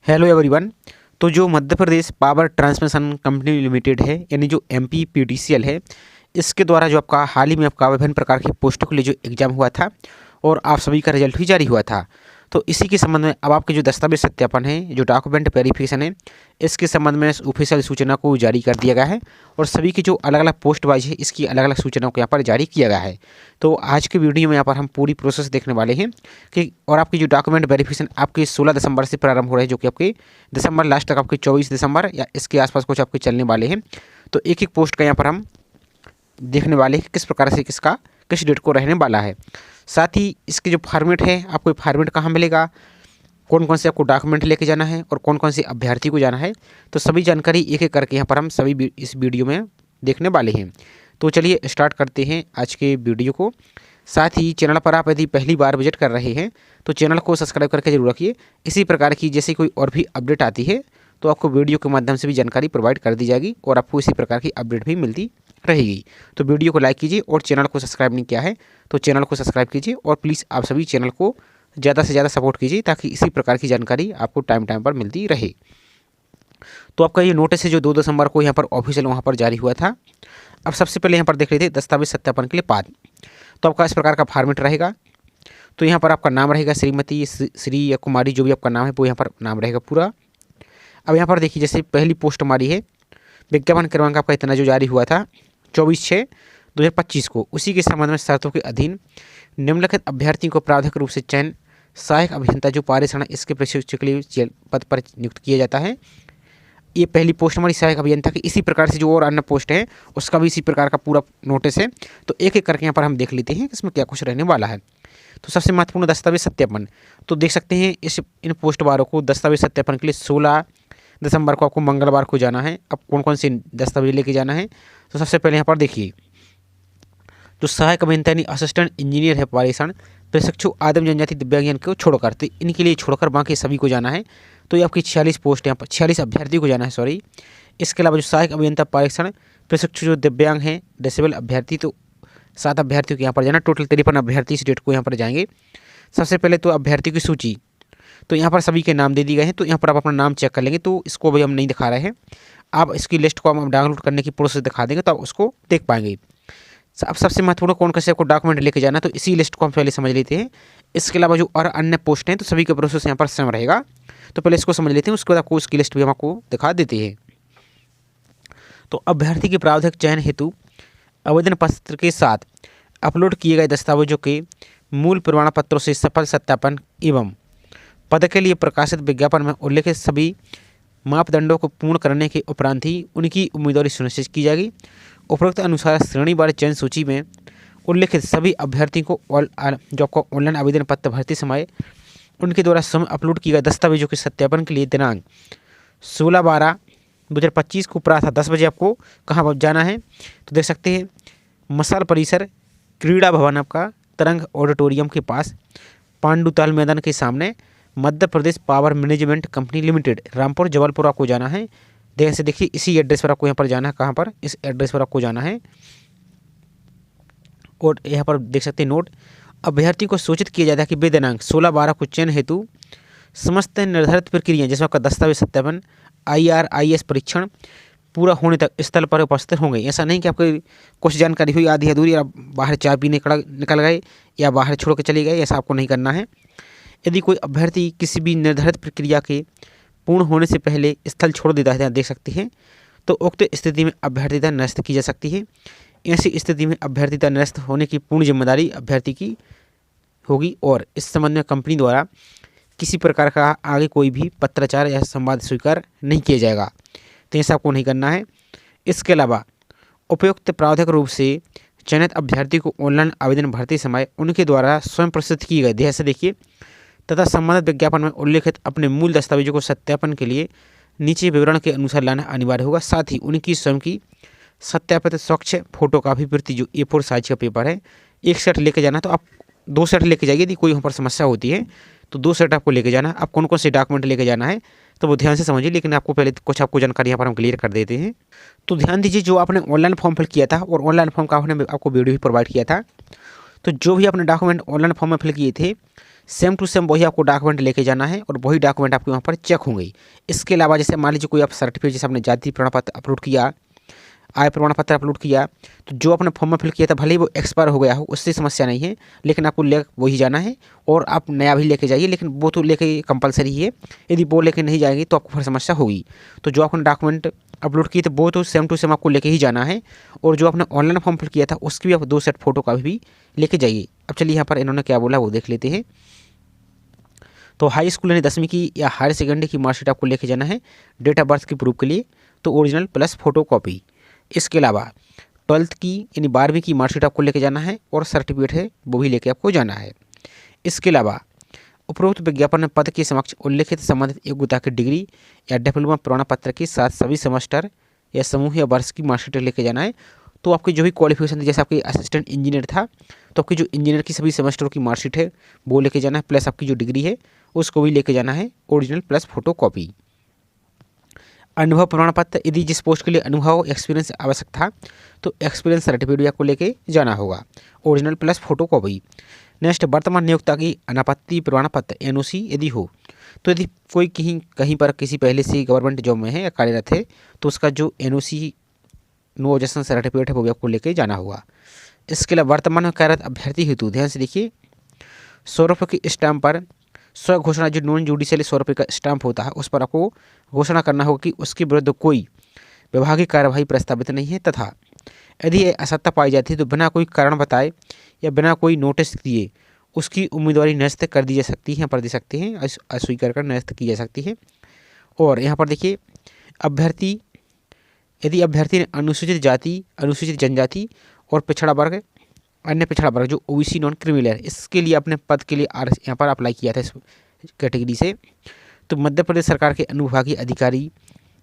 Hello everyone. तो जो मध्य Pradesh power transmission company limited है यानी जो MPPTCL है, इसके द्वारा जो आपका हाल ही में आपका विभिन्न प्रकार की पोस्टों के लिए जो एग्ज़ाम हुआ था और आप सभी का रिजल्ट भी जारी हुआ था। तो इसी के संबंध में अब आपके जो दस्तावेज सत्यापन है, जो डॉक्यूमेंट वेरिफिकेशन है, इसके संबंध में ऑफिशियल सूचना को जारी कर दिया गया है और सभी की जो अलग अलग पोस्ट वाइज है इसकी अलग अलग सूचनाओं को यहाँ पर जारी किया गया है। तो आज के वीडियो में यहाँ पर हम पूरी प्रोसेस देखने वाले हैं कि और आपकी जो डॉक्यूमेंट वेरिफिकेशन आपके 16 दिसंबर से प्रारंभ हो रहे हैं, जो कि आपके दिसंबर लास्ट तक आपके 24 दिसंबर या इसके आसपास कुछ आपके चलने वाले हैं। तो एक एक पोस्ट का यहाँ पर हम देखने वाले हैं किस प्रकार से किसका किस डेट को रहने वाला है। साथ ही इसके जो फॉर्मेट है, आपको फॉर्मेट कहाँ मिलेगा, कौन कौन से आपको डॉक्यूमेंट लेके जाना है और कौन कौन से अभ्यर्थी को जाना है, तो सभी जानकारी एक एक करके यहाँ पर हम सभी इस वीडियो में देखने वाले हैं। तो चलिए स्टार्ट करते हैं आज के वीडियो को। साथ ही चैनल पर आप यदि पहली बार विजिट कर रहे हैं तो चैनल को सब्सक्राइब करके जरूर रखिए। इसी प्रकार की जैसे कोई और भी अपडेट आती है तो आपको वीडियो के माध्यम से भी जानकारी प्रोवाइड कर दी जाएगी और आपको इसी प्रकार की अपडेट भी मिलती रहेगी। तो वीडियो को लाइक कीजिए और चैनल को सब्सक्राइब नहीं किया है तो चैनल को सब्सक्राइब कीजिए और प्लीज़ आप सभी चैनल को ज़्यादा से ज़्यादा सपोर्ट कीजिए ताकि इसी प्रकार की जानकारी आपको टाइम टाइम पर मिलती रहे। तो आपका ये नोटिस है जो 2 दिसंबर को यहाँ पर ऑफिशियल वहाँ पर जारी हुआ था। अब सबसे पहले यहाँ पर देख लेते हैं दस्तावेज सत्यापन के लिए पात्र। तो आपका इस प्रकार का फॉर्मेट रहेगा। तो यहाँ पर आपका नाम रहेगा श्रीमती, श्री या कुमारी, जो भी आपका नाम है वो यहाँ पर नाम रहेगा पूरा। अब यहाँ पर देखिए जैसे पहली पोस्ट हमारी है, विज्ञापन क्रमांक आपका इतना जो जारी हुआ था 24/6/2025 को, उसी के संबंध में शर्तों के अधीन निम्नलिखित अभ्यर्थियों को प्रावधानिक रूप से चयन सहायक अभियंता जो पारिश्रण इसके प्रशिक्षण के लिए पद पर नियुक्त किया जाता है। ये पहली पोस्ट हमारी सहायक अभियंता की। इसी प्रकार से जो और अन्य पोस्ट है उसका भी इसी प्रकार का पूरा नोटिस है। तो एक एक करके यहाँ पर हम देख लेते हैं कि इसमें क्या कुछ रहने वाला है। तो सबसे महत्वपूर्ण दस्तावेज सत्यापन, तो देख सकते हैं इन पोस्ट वारों को दस्तावेज सत्यापन के लिए 16 दिसंबर को आपको मंगलवार को जाना है। अब कौन कौन से दस्तावेज लेके जाना है, तो सबसे पहले यहाँ पर देखिए जो सहायक अभियंता यानी असिस्टेंट इंजीनियर है पारिश्रण प्रशिक्षु आदिम जनजाति दिव्यांगजन को छोड़कर, तो इनके लिए छोड़कर बाकी सभी को जाना है। तो ये आपकी 46 पोस्ट यहाँ पर 46 अभ्यर्थी को जाना है, सॉरी। इसके अलावा जो सहायक अभियंता पारिश्रण प्रशिक्षु जो दिव्यांग हैं डिसेबल अभ्यर्थी, तो 7 अभ्यर्थियों को यहाँ पर जाना। टोटल 53 अभ्यर्थी इस डेट को यहाँ पर जाएंगे। सबसे पहले तो अभ्यर्थी की सूची, तो यहाँ पर सभी के नाम दे दिए गए हैं। तो यहाँ पर आप अपना नाम चेक कर लेंगे। तो इसको भी हम नहीं दिखा रहे हैं, आप इसकी लिस्ट को हम डाउनलोड करने की प्रोसेस दिखा देंगे तो आप उसको देख पाएंगे। अब सबसे महत्वपूर्ण कौन कैसे आपको डॉक्यूमेंट लेके जाना, तो इसी लिस्ट को हम पहले समझ लेते हैं। इसके अलावा जो और अन्य पोस्ट हैं तो सभी का प्रोसेस यहाँ पर सेम रहेगा। तो पहले इसको समझ लेते हैं, उसके बाद आपको उसकी लिस्ट भी हम आपको दिखा देते हैं। तो अभ्यर्थी के प्रावधानिक चयन हेतु आवेदन पत्र के साथ अपलोड किए गए दस्तावेजों के मूल प्रमाण पत्रों से सफल सत्यापन एवं पद के लिए प्रकाशित विज्ञापन में उल्लेखित सभी मापदंडों को पूर्ण करने के उपरांत ही उनकी उम्मीदवारी सुनिश्चित की जाएगी। उपरोक्त अनुसार श्रेणीवार चयन सूची में उल्लेखित सभी अभ्यर्थियों को जो आपको ऑनलाइन आवेदन पत्र भरते समय उनके द्वारा स्वयं अपलोड किए गए दस्तावेजों के सत्यापन के लिए दिनांक 16/12/2025 को प्रातः 10 बजे आपको कहाँ जाना है, तो देख सकते हैं मसाल परिसर क्रीड़ा भवन आपका तरंग ऑडिटोरियम के पास पांडुताल मैदान के सामने Madhya Pradesh power management company limited Rampur Jabalpur आपको जाना है। जैसे देखिए इसी एड्रेस पर आपको यहाँ पर जाना है। कहाँ पर, इस एड्रेस पर आपको जाना है। और यहाँ पर देख सकते हैं नोट, अभ्यर्थी को सूचित किया जाता है कि वे दिनांक 16/12 को चयन हेतु समस्त निर्धारित प्रक्रिया जिसमें आपका दस्तावेज सत्यापन IRIS परीक्षण पूरा होने तक स्थल पर उपस्थित होंगे। ऐसा नहीं कि आपको कुछ जानकारी हुई आधी अधूरी आप बाहर चाय पीने निकल गए या बाहर छोड़ के चले गए, ऐसा आपको नहीं करना है। यदि कोई अभ्यर्थी किसी भी निर्धारित प्रक्रिया के पूर्ण होने से पहले स्थल छोड़ देता है, देख सकते हैं, तो उक्त स्थिति में अभ्यर्थिता निरस्त की जा सकती है। ऐसी स्थिति में अभ्यर्थिता निरस्त होने की पूर्ण जिम्मेदारी अभ्यर्थी की होगी और इस संबंध में कंपनी द्वारा किसी प्रकार का आगे कोई भी पत्राचार या संवाद स्वीकार नहीं किया जाएगा। तो ऐसा आपको नहीं करना है। इसके अलावा उपयुक्त प्रावधानिक रूप से चयनित अभ्यर्थी को ऑनलाइन आवेदन भरते समय उनके द्वारा स्वयं प्रस्तुत किए गए ध्यान से देखिए तथा संबंधित विज्ञापन में उल्लेखित अपने मूल दस्तावेजों को सत्यापन के लिए नीचे विवरण के अनुसार लाना अनिवार्य होगा। साथ ही उनकी स्वयं की सत्यापित स्वच्छ फोटो कापी प्रति जो A4 साइज का पेपर है, एक सेट लेके जाना। तो आप 2 सेट लेके जाइए। यदि कोई वहाँ पर समस्या होती है तो 2 सेट आपको लेके जाना। आप कौन कौन से डॉक्यूमेंट लेके जाना है तो वो ध्यान से समझिए, लेकिन आपको पहले कुछ आपको जानकारी यहाँ पर हम क्लियर कर देते हैं। तो ध्यान दीजिए, जो आपने ऑनलाइन फॉर्म फिल किया था और ऑनलाइन फॉर्म का आपने आपको वीडियो भी प्रोवाइड किया था, तो जो भी आपने डॉक्यूमेंट ऑनलाइन फॉर्म में फिल किए थे सेम टू सेम वही आपको डॉक्यूमेंट लेके जाना है और वही डॉक्यूमेंट आपके वहाँ पर चेक होंगे। इसके अलावा जैसे मान लीजिए कोई आप सर्टिफिकेट, जैसे आपने जाति प्रमाण पत्र अपलोड किया, आय प्रमाण पत्र अपलोड किया, तो जो आपने फॉर्म में फिल किया था भले ही वो एक्सपायर हो गया हो, उससे समस्या नहीं है, लेकिन आपको ले वही जाना है और आप नया भी लेके जाइए, लेकिन वो तो लेके कंपलसरी है। यदि वो लेके नहीं जाएंगे तो आपको फिर समस्या होगी। तो जो आपने डॉक्यूमेंट अपलोड किए थे वो तो सेम टू सेम आपको लेके ही जाना है, और जो आपने ऑनलाइन फॉर्म फिल किया था उसकी भी आप 2 सेट फोटो का भी लेके जाइए। अब चलिए यहाँ पर इन्होंने क्या बोला वो देख लेते हैं। तो हाई स्कूल यानी 10वीं की या हायर सेकेंडरी की मार्कशीट आपको लेके जाना है डेट ऑफ बर्थ की प्रूफ के लिए, तो ओरिजिनल प्लस फोटो कॉपी। इसके अलावा 12th की यानी 12वीं की मार्कशीट आपको लेके जाना है और सर्टिफिकेट है वो भी लेके आपको जाना है। इसके अलावा उपरोक्त विज्ञापन में पद के समक्ष उल्लेखित संबंधित योग्यता की डिग्री या डिप्लोमा प्रमाण पत्र के साथ सभी सेमेस्टर या समूह या वर्ष की मार्कशीट लेके जाना है। तो आपकी जो भी क्वालिफिकेशन थी, जैसे आपकी असिस्टेंट इंजीनियर था तो आपकी जो इंजीनियर की सभी सेमेस्टरों की मार्कशीट है वो लेके जाना है, प्लस आपकी जो डिग्री है उसको भी लेके जाना है, ओरिजिनल प्लस फोटो कॉपी। अनुभव प्रमाण पत्र, यदि जिस पोस्ट के लिए अनुभव एक्सपीरियंस आवश्यक था तो एक्सपीरियंस सर्टिफिकेट भी आपको लेके जाना होगा, original plus photo copy. Next, वर्तमान नियोक्ता की अनापत्ति प्रमाण पत्र एनओसी यदि हो, तो यदि कोई कहीं पर किसी पहले से गवर्नमेंट जॉब में है या कार्यरत है तो उसका जो एनओसी नो ऑब्जेक्शन सर्टिफिकेट है वो भी आपको लेके जाना होगा। इसके अलावा वर्तमान में कार्यरत अभ्यर्थी हेतु ध्यान से देखिए, 100 रुपये की स्टाम्प पर स्व घोषणा, जो नॉन जुडिशियल 100 रुपये का स्टाम्प होता है उस पर आपको घोषणा करना होगा कि उसके विरुद्ध कोई विभागीय कार्यवाही प्रस्तावित नहीं है, तथा यदि असत्ता पाई जाती है तो बिना कोई कारण बताए या बिना कोई नोटिस दिए उसकी उम्मीदवारी निरस्त कर दी जा सकती है, यहाँ पर दे सकते हैं, अस्वीकार कर निरस्त की जा सकती है। और यहाँ पर देखिए, अभ्यर्थी यदि अभ्यर्थी ने अनुसूचित जाति, अनुसूचित जनजाति और पिछड़ा वर्ग, अन्य पिछड़ा वर्ग जो ओबीसी नॉन क्रिमिनल है, इसके लिए अपने पद के लिए यहाँ पर अप्लाई किया था इस कैटेगरी से, तो मध्य प्रदेश सरकार के अनुविभागीय अधिकारी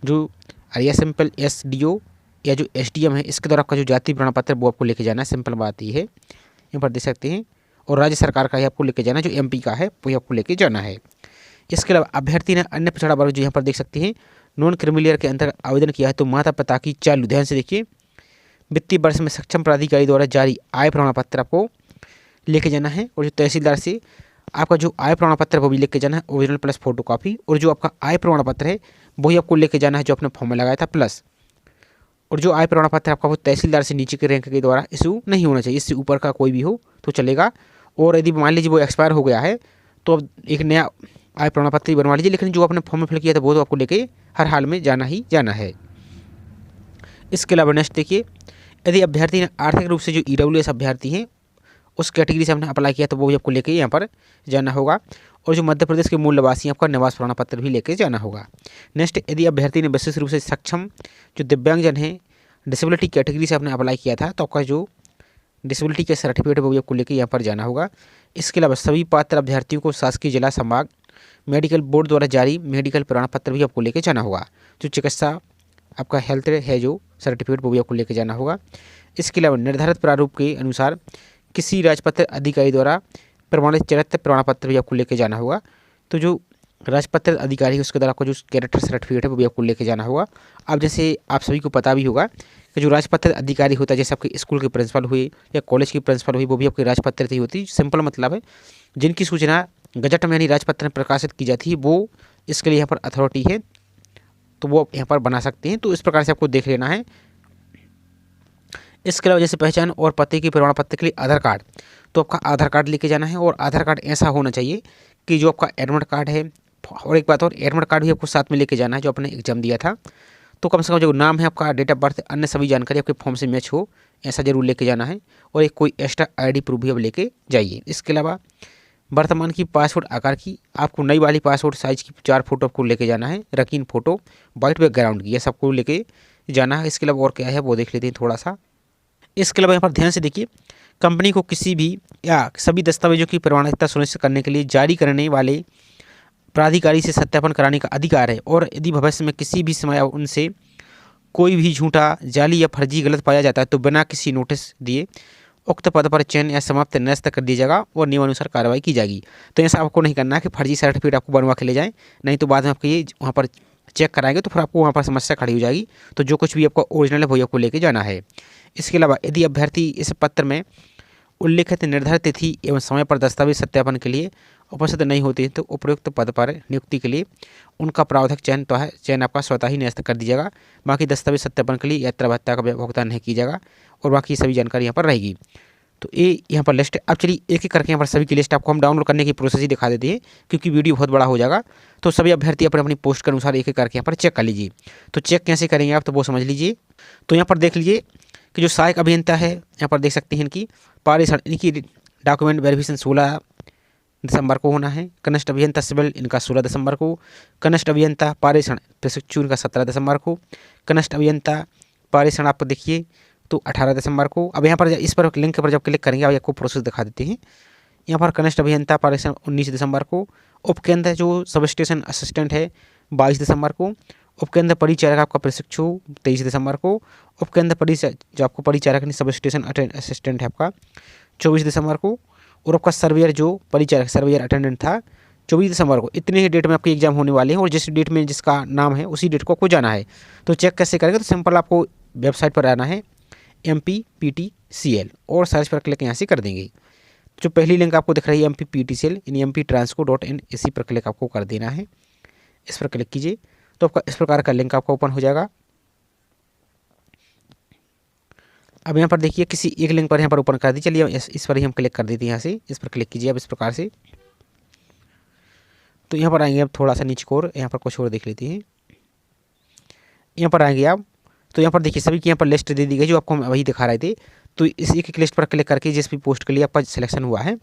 जो या सिंपल एसडीओ या जो एसडीएम है, इसके द्वारा आपका जो जाति प्रमाण पत्र वो आपको लेके जाना है। सिंपल बात ये है, यहाँ पर देख सकते हैं। और राज्य सरकार का ही आपको लेके जाना है, जो एमपी का है वही आपको लेके जाना है। इसके अलावा अभ्यर्थी ने अन्य पिछड़ा वर्ग जो यहाँ पर देख सकते हैं नॉन क्रिमिलियर के अंतर्गत आवेदन किया है, तो माता पिता की चालू, ध्यान से देखिए, वित्तीय वर्ष में सक्षम प्राधिकारी द्वारा जारी आय प्रमाण पत्र आपको लेके जाना है, और जो तहसीलदार से आपका जो आय प्रमाण पत्र वो भी लेके जाना है, ओरिजिनल प्लस फोटो कॉपी। और जो आपका आय प्रमाण पत्र है वही आपको लेके जाना है जो आपने फॉर्म में लगाया था, प्लस और जो आय प्रमाण पत्र आपका वो तहसीलदार से नीचे के रैंक के द्वारा इशू नहीं होना चाहिए, इससे ऊपर का कोई भी हो तो चलेगा। और यदि मान लीजिए वो एक्सपायर हो गया है तो अब एक नया आय प्रमाण पत्र ही बनवा लीजिए, लेकिन जो आपने फॉर्म में फिल किया था वो तो आपको लेके हर हाल में जाना ही जाना है। इसके अलावा नेक्स्ट देखिए, यदि अभ्यर्थी ने आर्थिक रूप से जो ईडब्ल्यूएस अभ्यर्थी हैं उस कैटेगरी से आपने अप्लाई किया तो वो भी आपको लेके यहाँ पर जाना होगा। और जो मध्य प्रदेश के मूल निवासी आपका निवास प्रमाण पत्र भी लेके जाना होगा। नेक्स्ट, यदि अभ्यर्थी ने विशेष रूप से सक्षम जो दिव्यांगजन हैं, डिसेबिलिटी कैटेगरी से आपने अप्लाई किया था तो आपका जो डिसेबिलिटी का सर्टिफिकेट है वो भी आपको लेके यहाँ पर जाना होगा। इसके अलावा सभी पात्र अभ्यर्थियों को शासकीय जिला संभाग मेडिकल बोर्ड द्वारा जारी मेडिकल प्रमाण पत्र भी आपको लेके जाना होगा। जो चिकित्सा आपका हेल्थ है जो सर्टिफिकेट वो भी आपको लेके जाना होगा। इसके अलावा निर्धारित प्रारूप के अनुसार किसी राजपत्र अधिकारी द्वारा प्रमाणित चरित्र प्रमाण पत्र भी आपको लेके जाना होगा। तो जो राजपत्र अधिकारी है उसके द्वारा आपको जो कैरेक्टर सर्टिफिकेट है वो भी आपको लेके जाना होगा। अब जैसे आप सभी को पता भी होगा कि जो राजपत्र अधिकारी होता है, जैसे आपके स्कूल के प्रिंसिपल हुए या कॉलेज की प्रिंसिपल हुई, वो भी आपके राजपत्र से ही होती है। सिंपल मतलब है जिनकी सूचना गजट में यानी राजपत्र में प्रकाशित की जाती है वो इसके लिए यहाँ पर अथॉरिटी है, तो वो यहाँ पर बना सकते हैं। तो इस प्रकार से आपको देख लेना है। इसके अलावा जैसे पहचान और पते के प्रमाण पत्र के लिए आधार कार्ड, तो आपका आधार कार्ड लेके जाना है। और आधार कार्ड ऐसा होना चाहिए कि जो आपका एडमिट कार्ड है, और एक बात और, एडमिट कार्ड भी आपको साथ में लेके जाना है जो आपने एग्जाम दिया था। तो कम से कम जो नाम है आपका, डेट ऑफ बर्थ, अन्य सभी जानकारी आपके फॉर्म से मैच हो, ऐसा जरूर लेके जाना है। और एक कोई एक्स्ट्रा आईडी प्रूफ भी आप लेके जाइए। इसके अलावा वर्तमान की पासपोर्ट आकार की आपको नई वाली पासपोर्ट साइज़ की 4 फोटो आपको लेके जाना है, रंगीन फोटो वाइट बैकग्राउंड की, ये सबको लेके जाना है। इसके अलावा और क्या है वो देख लेते हैं थोड़ा सा। इसके अलावा यहाँ पर ध्यान से देखिए, कंपनी को किसी भी या सभी दस्तावेजों की प्रमाणिकता सुनिश्चित करने के लिए जारी करने वाले प्राधिकारी से सत्यापन कराने का अधिकार है। और यदि भविष्य में किसी भी समय उनसे कोई भी झूठा, जाली या फर्जी गलत पाया जाता है तो बिना किसी नोटिस दिए उक्त पद पर चयन या समाप्त निरस्त कर दी जाएगा और नियमानुसार कार्रवाई की जाएगी। तो ऐसा आपको नहीं करना है कि फर्जी सर्टिफिकेट आपको बनवा के ले जाएं, नहीं तो बाद में आपको ये वहाँ पर चेक कराएंगे तो फिर आपको वहाँ पर समस्या खड़ी हो जाएगी। तो जो कुछ भी आपका ओरिजिनल है वही आपको लेके जाना है। इसके अलावा यदि अभ्यर्थी इस पत्र में उल्लेखित निर्धारित तिथि एवं समय पर दस्तावेज सत्यापन के लिए उपस्थित नहीं होते हैं तो उपयुक्त पद पर नियुक्ति के लिए उनका प्रावधान चयन आपका स्वतः ही निरस्त कर दीजिएगा। बाकी दस्तावेज सत्यापन के लिए यात्रा भत्ता का भुगतान नहीं कीजिएगा और बाकी सभी जानकारी यहाँ पर रहेगी। तो ये यहाँ पर लिस्ट है। अब चलिए एक एक करके यहाँ पर सभी की लिस्ट आपको हम डाउनलोड करने की प्रोसेस ही दिखा देते हैं, क्योंकि वीडियो बहुत बड़ा हो जाएगा। तो सभी अभ्यर्थी अपने अपनी पोस्ट के अनुसार एक एक करके यहाँ पर चेक कर लीजिए। तो चेक कैसे करेंगे आप, तो वो समझ लीजिए। तो यहाँ पर देख लीजिए कि जो सहायक अभियंता है, यहाँ पर देख सकते हैं इनकी पारिश्रम, इनकी डॉक्यूमेंट वेरिफिकेशन 16 दिसंबर को होना है। कनिष्ठ अभियंता सिविल इनका 16 दिसंबर को। कनिष्ठ अभियंता पारेषण प्रशिक्षु इनका 17 दिसंबर को। कनिष्ठ अभियंता पारेषण आपको देखिए तो 18 दिसंबर को। अब यहाँ पर इस पर लिंक पर जब क्लिक करेंगे आपको प्रोसेस दिखा देते हैं। यहाँ पर कनिष्ठ अभियंता पारेषण 19 दिसंबर को। उपकेंद्र जो सब स्टेशन असिस्टेंट है 22 दिसंबर को। उपकेंद्र परिचारक आपका प्रशिक्षु 23 दिसंबर को। उपकेंद्र परिचारक जो आपको परिचारक सब स्टेशन असिस्टेंट है आपका 24 दिसंबर को। और आपका सर्वेयर जो परिचारक सर्वेयर अटेंडेंट था 24 दिसंबर को। इतने ही डेट में आपके एग्जाम होने वाले हैं और जिस डेट में जिसका नाम है उसी डेट को आपको जाना है। तो चेक कैसे करेंगे, तो सिंपल आपको वेबसाइट पर आना है MPPTCL और सर्च पर क्लिक यहाँ से कर देंगे। जो पहली लिंक आपको दिख रही है MPPTCL यानी mp-transco.in, इसी पर क्लिक आपको कर देना है। इस पर क्लिक कीजिए तो आपका इस प्रकार का लिंक आपका ओपन हो जाएगा। अब यहाँ पर देखिए किसी एक लिंक पर यहाँ पर ओपन कर दी। चलिए इस पर ही हम क्लिक कर देते हैं। यहाँ से इस पर क्लिक कीजिए अब इस प्रकार से। तो यहाँ पर आएंगे अब थोड़ा सा नीचे को और यहाँ पर कुछ और देख लेते हैं। यहाँ पर आएंगे आप तो यहाँ पर देखिए सभी की यहाँ पर लिस्ट दे दी गई जो आपको हम वही दिखा रहे थे। तो इस एक लिस्ट पर क्लिक करके जिस भी पोस्ट के लिए आपका सिलेक्शन हुआ है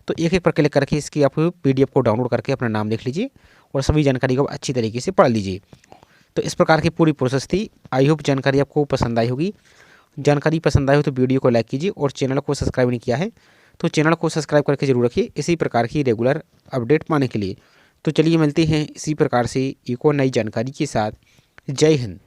तो एक एक पर क्लिक करके इसकी आप PDF को डाउनलोड करके अपना नाम लिख लीजिए और सभी जानकारी को अच्छी तरीके से पढ़ लीजिए। तो इस प्रकार की पूरी प्रोसेस थी। आई होप जानकारी आपको पसंद आई होगी। जानकारी पसंद आई हो तो वीडियो को लाइक कीजिए और चैनल को सब्सक्राइब नहीं किया है तो चैनल को सब्सक्राइब करके जरूर रखिए इसी प्रकार की रेगुलर अपडेट पाने के लिए। तो चलिए मिलते हैं इसी प्रकार से एक और नई जानकारी के साथ। जय हिंद।